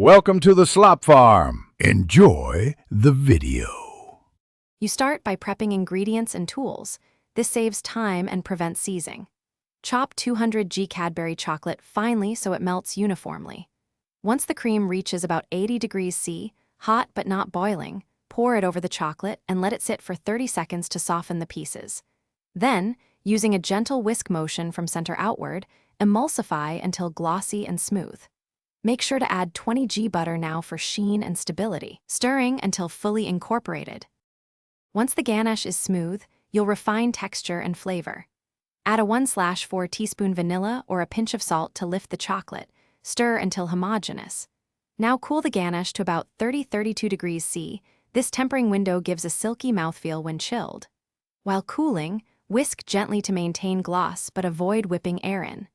Welcome to the Slop Farm. Enjoy the video. You start by prepping ingredients and tools. This saves time and prevents seizing. Chop 200 g Cadbury chocolate finely so it melts uniformly. Once the cream reaches about 80 degrees C, hot but not boiling, pour it over the chocolate and let it sit for 30 seconds to soften the pieces. Then, using a gentle whisk motion from center outward, emulsify until glossy and smooth. Make sure to add 20 g butter now for sheen and stability, stirring until fully incorporated. Once the ganache is smooth, you'll refine texture and flavor. Add a 1/4 teaspoon vanilla or a pinch of salt to lift the chocolate. Stir until homogeneous. Now cool the ganache to about 30–32 degrees C. This tempering window gives a silky mouthfeel when chilled. While cooling, whisk gently to maintain gloss but avoid whipping air in.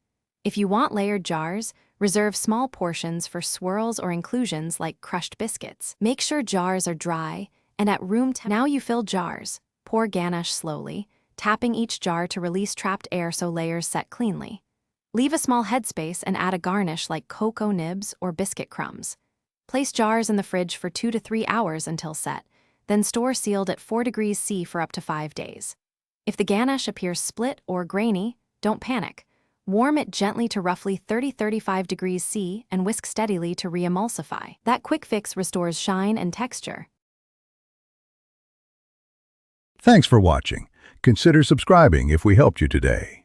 If you want layered jars, reserve small portions for swirls or inclusions like crushed biscuits. Make sure jars are dry and at room temp. Now you fill jars. Pour ganache slowly, tapping each jar to release trapped air so layers set cleanly. Leave a small headspace and add a garnish like cocoa nibs or biscuit crumbs. Place jars in the fridge for 2 to 3 hours until set, then store sealed at 4 degrees C for up to 5 days. If the ganache appears split or grainy, don't panic. Warm it gently to roughly 30–35 degrees C and whisk steadily to re-emulsify. That quick fix restores shine and texture. Thanks for watching. Consider subscribing if we helped you today.